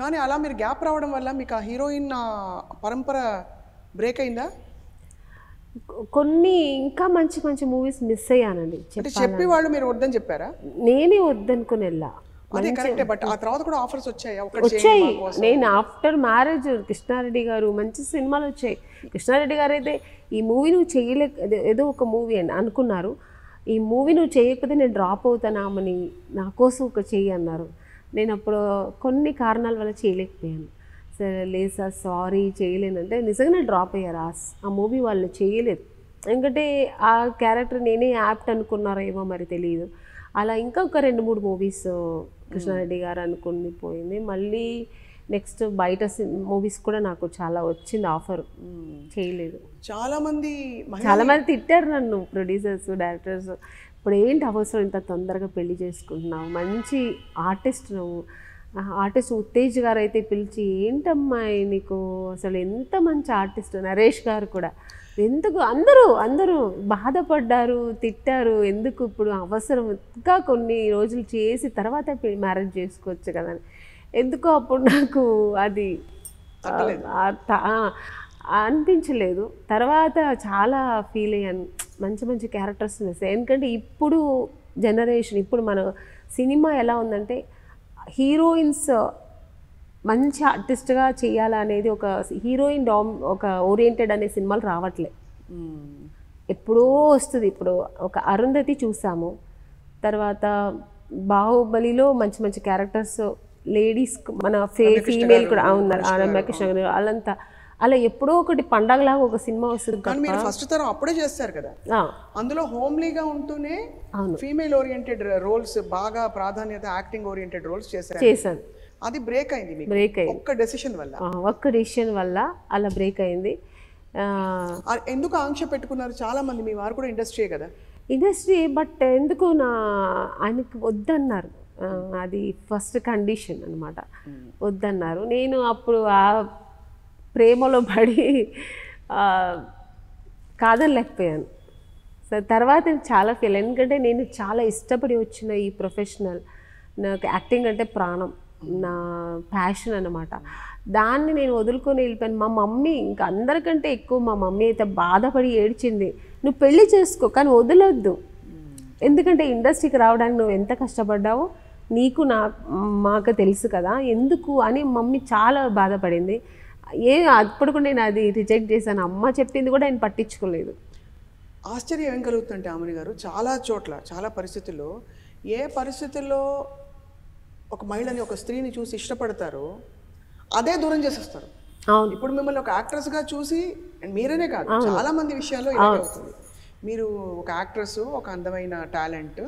కానీ అలా మీరు గ్యాప్ రావడం వల్ల మీకు ఆ హీరోయిన్ పరంపర బ్రేక్ అయిందా? కొన్ని ఇంకా మంచి మంచి మూవీస్ మిస్ అయ్యానండి. అంటే చెప్పి వాళ్ళు మీరు వద్దని చెప్పారా? నేనే వద్దనుకుని వెళ్ళా. అదే కరెక్టే. బట్ ఆ తర్వాత కూడా ఆఫర్స్ వచ్చాయా? వచ్చాయి. నేను ఆఫ్టర్ మ్యారేజ్ కృష్ణారెడ్డి గారు మంచి సినిమాలు వచ్చాయి. కృష్ణారెడ్డి గారు అయితే ఈ మూవీ నువ్వు చేయలేక ఏదో ఒక మూవీ అని అనుకున్నారు, ఈ మూవీ నువ్వు చేయకపోతే నేను డ్రాప్ అవుతానామని నా కోసం ఒక చెయ్యి అన్నారు. నేను అప్పుడు కొన్ని కారణాల వల్ల చేయలేకపోయాను. సరే లేదు సార్ సారీ చేయలేనంటే నిజంగా నేను డ్రాప్ అయ్యారు. ఆ మూవీ వాళ్ళు చేయలేదు. ఎందుకంటే ఆ క్యారెక్టర్ నేనే యాప్ట్ అనుకున్నారో ఏమో మరి తెలియదు. అలా ఇంకా ఒక 2-3 మూవీస్ కృష్ణారెడ్డి గారు అనుకుని పోయింది. మళ్ళీ నెక్స్ట్ బయట మూవీస్ కూడా నాకు చాలా వచ్చింది ఆఫర్, చేయలేదు. చాలామంది తిట్టారు నన్ను, ప్రొడ్యూసర్స్ డైరెక్టర్స్. ఇప్పుడు ఏంటి అవసరం ఇంత తొందరగా పెళ్లి చేసుకుంటున్నావు, మంచి ఆర్టిస్ట్ నువ్వు. ఆర్టిస్ట్ ఉత్తేజ్ గారు అయితే పిలిచి ఏంటమ్మాయి నీకు అసలు ఎంత మంచి ఆర్టిస్ట్, నరేష్ గారు కూడా ఎందుకు అందరూ బాధపడ్డారు, తిట్టారు. ఎందుకు ఇప్పుడు అవసరం, ఇంకా కొన్ని రోజులు చేసి తర్వాత మ్యారేజ్ చేసుకోవచ్చు కదా అని. ఎందుకో అప్పుడు నాకు అది అనిపించలేదు. తర్వాత చాలా ఫీల్ అయ్యాను, మంచి మంచి క్యారెక్టర్స్ మిస్. ఎందుకంటే ఇప్పుడు జనరేషన్, ఇప్పుడు మన సినిమా ఎలా ఉందంటే హీరోయిన్స్ మంచి ఆర్టిస్ట్గా చేయాలనేది, ఒక హీరోయిన్ ఒక ఓరియంటెడ్ అనే సినిమాలు రావట్లే. ఎప్పుడో వస్తుంది. ఇప్పుడు ఒక అరుంధతి చూసాము, తర్వాత బాహుబలిలో మంచి మంచి క్యారెక్టర్స్ లేడీస్, మన ఫీమేల్ కూడా ఉన్నారు, రమ్యకృష్ణ గారు వాళ్ళంతా. అలా ఎప్పుడో ఒకటి పండగలాగా ఒక సినిమా వస్తుంది. కానీ మీరు ఫస్ట్ తరం అప్పుడే చేస్తారు కదా, అందులో హోమ్లీగా ఉంటూనే ఫీమేల్ ఓరియంటెడ్ రోల్స్ బాగా ప్రాధాన్యత, యాక్టింగ్ ఓరియంటెడ్ రోల్స్ చేశాను. అది బ్రేక్ అయింది. ఒక్క డెసిషన్ వల్ల అలా బ్రేక్ అయింది. ఎందుకు ఆంక్ష పెట్టుకున్నారు? చాలా మంది మీ వారు కూడా ఇండస్ట్రీయే కదా, ఇండస్ట్రీ. బట్ ఎందుకు ఆయనకి వద్దన్నారు, అది ఫస్ట్ కండిషన్ అనమాట, వద్దన్నారు. నేను అప్పుడు ఆ ప్రేమలో పడి కాదనలేకపోయాను. సో తర్వాత చాలా ఫీల్, ఎందుకంటే నేను చాలా ఇష్టపడి వచ్చిన ఈ ప్రొఫెషనల్, నాకు యాక్టింగ్ అంటే ప్రాణం, నా ప్యాషన్ అన్నమాట. దాన్ని నేను వదులుకొని వెళ్ళిపోయాను. మా మమ్మీ ఇంకా అందరికంటే ఎక్కువ మా మమ్మీ అయితే బాధపడి ఏడ్చింది, నువ్వు పెళ్లి చేసుకో కానీ వదలొద్దు, ఎందుకంటే ఇండస్ట్రీకి రావడానికి నువ్వు ఎంత కష్టపడ్డావో నీకు మాకు తెలుసు కదా, ఎందుకు అని మమ్మీ చాలా బాధపడింది. అప్పుడు కూడా నేను అది రిజెక్ట్ చేశాను. అమ్మ చెప్పింది కూడా ఆయన పట్టించుకోలేదు. ఆశ్చర్యం ఏం కలుగుతుందంటే ఆమెని గారు, చాలా చోట్ల చాలా పరిస్థితుల్లో, ఏ పరిస్థితుల్లో ఒక మహిళని, ఒక స్త్రీని చూసి ఇష్టపడతారో అదే దూరం చేసేస్తారు. ఇప్పుడు మిమ్మల్ని ఒక యాక్ట్రెస్గా చూసి, మీరనే కాదు చాలా మంది విషయాల్లో ఇలాగే అవుతుంది. మీరు ఒక యాక్ట్రెస్, ఒక అందమైన టాలెంట్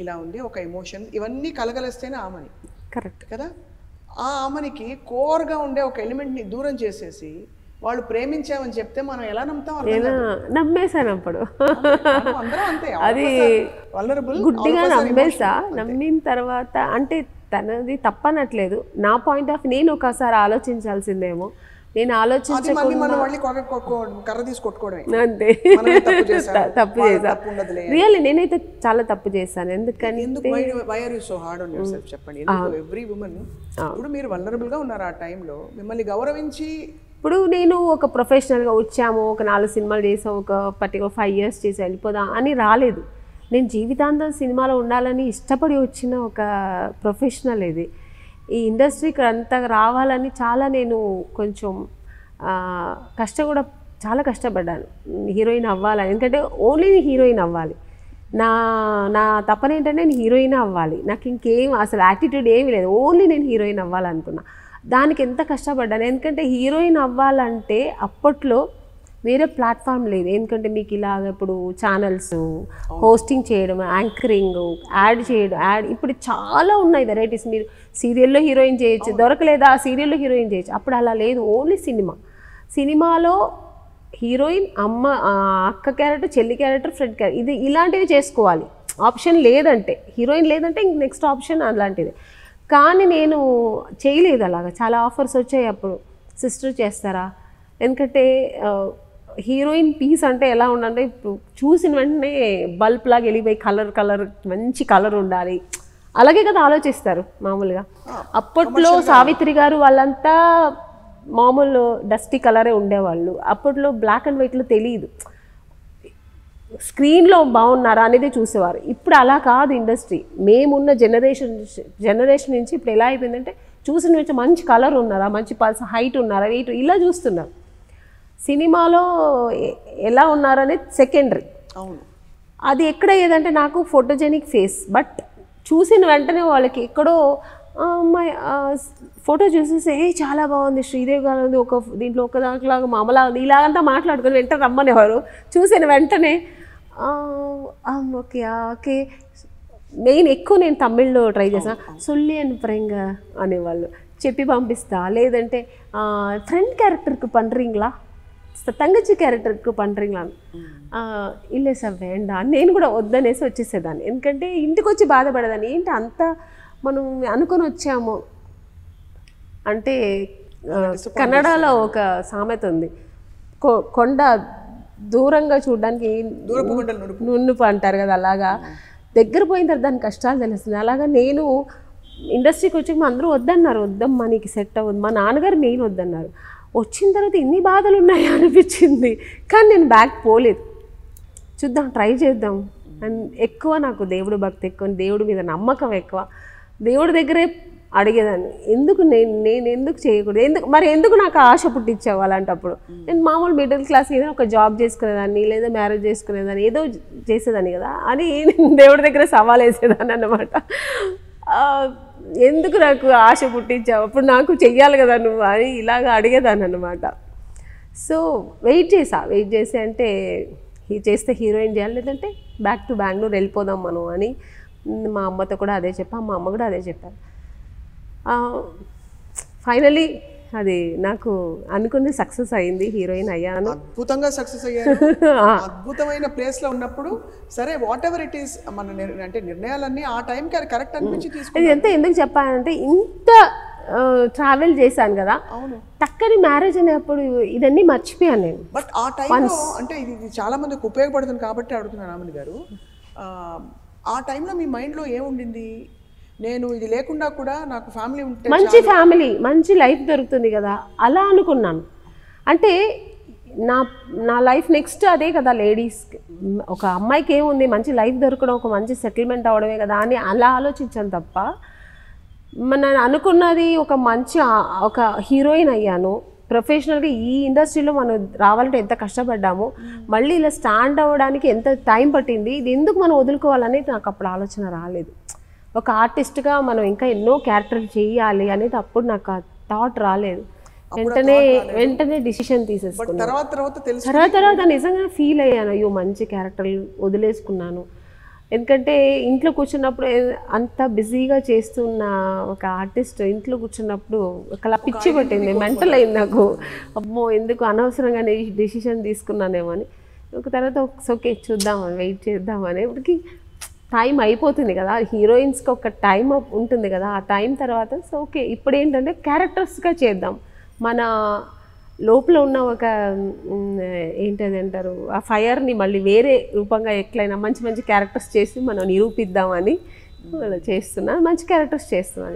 ఇలా ఉంది, ఒక ఎమోషన్, ఇవన్నీ కలగలిస్తేనే ఆమెని, కరెక్ట్ కదా, ఆ ఆమెనికి కోర్గా ఉండే ఒక ఎలిమెంట్ని దూరం చేసేసి వాళ్ళు ప్రేమించామని చెప్తే మనం ఎలా నమ్ముతాం? నమ్మేశాను అప్పుడు, అది గుడ్డిగా నమ్మేసా. నమ్మిన తర్వాత అంటే తనది తప్పనట్లేదు, నా పాయింట్ ఆఫ్ నేను ఒకసారి ఆలోచించాల్సిందేమో, నేను ఆలోచించకుండా అంతే తప్పు చేసా. రియల్లీ నేనైతే చాలా తప్పు చేశాను. ఎందుకని ఇప్పుడు నేను ఒక ప్రొఫెషనల్గా వచ్చాము, ఒక 4 సినిమాలు చేసాము, ఒక పర్టికులర్ 5 years చేసి వెళ్ళిపోదాం అని రాలేదు. నేను జీవితాంతం సినిమాలో ఉండాలని ఇష్టపడి వచ్చిన ఒక ప్రొఫెషనల్ ఇది. ఈ ఇండస్ట్రీకి అంత రావాలని చాలా నేను కొంచెం కూడా చాలా కష్టపడ్డాను, హీరోయిన్ అవ్వాలని. ఎందుకంటే ఓన్లీ హీరోయిన్ అవ్వాలి, నా తపన ఏంటంటే నేను హీరోయిన్ అవ్వాలి, నాకు ఇంకేం అసలు యాటిట్యూడ్ ఏమీ లేదు, ఓన్లీ నేను హీరోయిన్ అవ్వాలనుకున్నా. దానికి ఎంత కష్టపడ్డాను, ఎందుకంటే హీరోయిన్ అవ్వాలంటే అప్పట్లో వేరే ప్లాట్ఫామ్ లేదు. ఎందుకంటే మీకు ఇలాగ ఇప్పుడు ఛానల్స్, హోస్టింగ్ చేయడం, యాంకరింగ్, యాడ్ చేయడం, ఇప్పుడు చాలా ఉన్నాయి వెరైటీస్. మీరు సీరియల్లో హీరోయిన్ చేయొచ్చు, దొరకలేదా సీరియల్లో హీరోయిన్ చేయొచ్చు. అప్పుడు అలా లేదు, ఓన్లీ సినిమాలో హీరోయిన్, అక్క క్యారెక్టర్, చెల్లి క్యారెక్టర్, ఫ్రెండ్ క్యారెక్టర్, ఇది ఇలాంటివి చేసుకోవాలి. ఆప్షన్ లేదంటే, హీరోయిన్ లేదంటే ఇంక నెక్స్ట్ ఆప్షన్ అలాంటిది. కానీ నేను చేయలేదు అలాగా. చాలా ఆఫర్స్ వచ్చాయి అప్పుడు, సిస్టర్ చేస్తారా, ఎందుకంటే హీరోయిన్ పీస్ అంటే ఎలా ఉండాలంటే ఇప్పుడు చూసిన వెంటనే బల్బ్ లాగా వెళ్ళిపోయి కలర్ మంచి కలర్ ఉండాలి, అలాగే కదా ఆలోచిస్తారు మామూలుగా. అప్పట్లో సావిత్రి గారు వాళ్ళంతా మామూలు డస్టీ కలరే ఉండేవాళ్ళు. అప్పట్లో బ్లాక్ అండ్ వైట్లో తెలియదు, స్క్రీన్లో బాగున్నారా అనేది చూసేవారు. ఇప్పుడు అలా కాదు ఇండస్ట్రీ. మేమున్న జనరేషన్ నుంచి ఇప్పుడు ఎలా అయిపోయిందంటే చూసిన నుంచి మంచి కలర్ ఉన్నారా, మంచి హైట్ ఉన్నారా, వెయిట్ ఇలా చూస్తున్నారు. సినిమాలో ఎలా ఉన్నారనేది సెకండరీ. అవును, అది ఎక్కడ ఏదంటే నాకు ఫోటోజెనిక్ ఫేస్, బట్ చూసిన వెంటనే వాళ్ళకి ఎక్కడో అమ్మాయి ఫోటో చూసేసి చాలా బాగుంది, శ్రీదేవి గారు ఉంది, ఒక దీంట్లో ఒక దాంట్లాగా మామలా ఉంది, ఇలాగంతా మాట్లాడుకొని వెంటనే రమ్మనేవారు. చూసిన వెంటనే ఓకే ఓకే. మెయిన్ ఎక్కువ నేను తమిళ్లో ట్రై చేసాను. సొల్లి అని ప్రేంగ అనేవాళ్ళు, చెప్పి పంపిస్తా. లేదంటే ఫ్రెండ్ క్యారెక్టర్కి పండ్రింగ్లా, తంగచి క్యారెక్టర్కి పండ్రింగ్లా, ఇల్లే సార్ వేండా, నేను కూడా వద్దనేసి వచ్చేసేదాన్ని. ఎందుకంటే ఇంటికి వచ్చి బాధపడేదాన్ని. ఏంటి అంత మనం అనుకొని వచ్చాము అంటే. కన్నడలో ఒక సామెత ఉంది, కొండ దూరంగా చూడడానికి నున్నుపు అంటారు కదా, అలాగా దగ్గర పోయిన తర్వాత దాని కష్టాలు తెలుస్తుంది. అలాగా నేను ఇండస్ట్రీకి వచ్చి అందరూ వద్దన్నారు, వద్దమ్మా నీకు సెట్ అవ్వదు. మా నాన్నగారు మెయిన్ వద్దన్నారు. వచ్చిన తర్వాత ఇన్ని బాధలు ఉన్నాయి అనిపించింది, కానీ నేను బ్యాక్ పోలేదు. చూద్దాం, ట్రై చేద్దాం. అండ్ ఎక్కువ నాకు దేవుడు భక్తి ఎక్కువ, దేవుడి మీద నమ్మకం ఎక్కువ. దేవుడి దగ్గరే అడిగేదాన్ని, ఎందుకు నేను ఎందుకు చేయకూడదు, ఎందుకు నాకు ఆశ పుట్టించావు అలాంటప్పుడు. నేను మామూలు మిడిల్ క్లాస్ ఏదో ఒక జాబ్ చేసుకునేదాన్ని, లేదా మ్యారేజ్ చేసుకునేదాన్ని, ఏదో చేసేదాన్ని కదా అని నేను దేవుడి దగ్గర సవాల్ వేసేదాన్ని అన్నమాట. ఎందుకు నాకు ఆశ పుట్టించావు, అప్పుడు నాకు చెయ్యాలి కదా నువ్వు అని ఇలాగ అడిగేదాన్ని అన్నమాట. సో వెయిట్ చేసి అంటే చేస్తే హీరోయిన్ చేయాలి, లేదంటే బ్యాక్ టు బెంగళూరు వెళ్ళిపోదాం మనం అని మా అమ్మతో కూడా అదే చెప్పాను, మా అమ్మ కూడా అదే చెప్పారు. ఫైనలీ అది నాకు అనుకుని సక్సెస్ అయింది, హీరోయిన్ అయ్యాను. అద్భుతంగా సక్సెస్ అయ్యాను. అద్భుతమైన ప్లేస్లో ఉన్నప్పుడు సరే వాట్ ఎవర్ ఇట్ ఈస్, మన అంటే నిర్ణయాలన్నీ ఆ టైంకి అది కరెక్ట్ అనిపించి తీసుకుని. ఎంత ఎందుకు చెప్పానంటే ఇంత ట్రావెల్ చేశాను కదా, టక్కని మ్యారేజ్ అనేప్పుడు ఇదన్నీ మర్చిపోయాను నేను. బట్ ఆ టైంలో అంటే ఇది చాలా మందికి ఉపయోగపడుతుంది కాబట్టి అడుగుతున్నాను ఆమెని గారు. ఆ టైంలో మీ మైండ్లో ఏముండింది? నేను ఇది లేకుండా కూడా నాకు ఫ్యామిలీ ఉంటే, మంచి ఫ్యామిలీ, మంచి లైఫ్ దొరుకుతుంది కదా అలా అనుకున్నాను. అంటే నా లైఫ్ నెక్స్ట్ అదే కదా లేడీస్కి. ఒక అమ్మాయికి ఏముంది, మంచి లైఫ్ దొరకడం, ఒక మంచి సెటిల్మెంట్ అవడమే కదా అని అలా ఆలోచించాను తప్ప, నేను అనుకున్నది ఒక మంచి ఒక హీరోయిన్ అయ్యాను. ప్రొఫెషనల్గా ఈ ఇండస్ట్రీలో మనం రావాలంటే ఎంత కష్టపడ్డాము, మళ్ళీ ఇలా స్టాండ్ అవ్వడానికి ఎంత టైం పట్టింది, ఇది ఎందుకు మనం వదులుకోవాలనేది నాకు అప్పుడు ఆలోచన రాలేదు. ఒక ఆర్టిస్ట్గా మనం ఇంకా ఎన్నో క్యారెక్టర్లు చేయాలి అనేది అప్పుడు నాకు ఆ థాట్ రాలేదు. వెంటనే డిసిషన్ తీసేసుకున్నాను. తర్వాత నిజంగా ఫీల్ అయ్యాను, అయ్యో మంచి క్యారెక్టర్లు వదిలేసుకున్నాను. ఎందుకంటే ఇంట్లో కూర్చున్నప్పుడు అంత బిజీగా చేస్తున్న ఒక ఆర్టిస్ట్ ఇంట్లో కూర్చున్నప్పుడు ఒకలా పిచ్చి పట్టింది, మెంటల్ అయింది నాకు. అమ్మో ఎందుకు అనవసరంగా డిసిషన్ తీసుకున్నానేమో అని. ఒక తర్వాత ఓకే చూద్దామని వెయిట్ చేద్దామని, ఇప్పటికి టైం అయిపోతుంది కదా, హీరోయిన్స్కి ఒక టైం ఉంటుంది కదా, ఆ టైం తర్వాత సో ఓకే ఇప్పుడు ఏంటంటే క్యారెక్టర్స్గా చేద్దాం. మన లోపల ఉన్న ఒక ఏంటది అంటారు ఆ ఫైర్ని మళ్ళీ వేరే రూపంగా ఎట్లయినా మంచి మంచి క్యారెక్టర్స్ చేసి మనం నిరూపిద్దామని చేస్తున్నాను. మంచి క్యారెక్టర్స్ చేస్తున్నాను.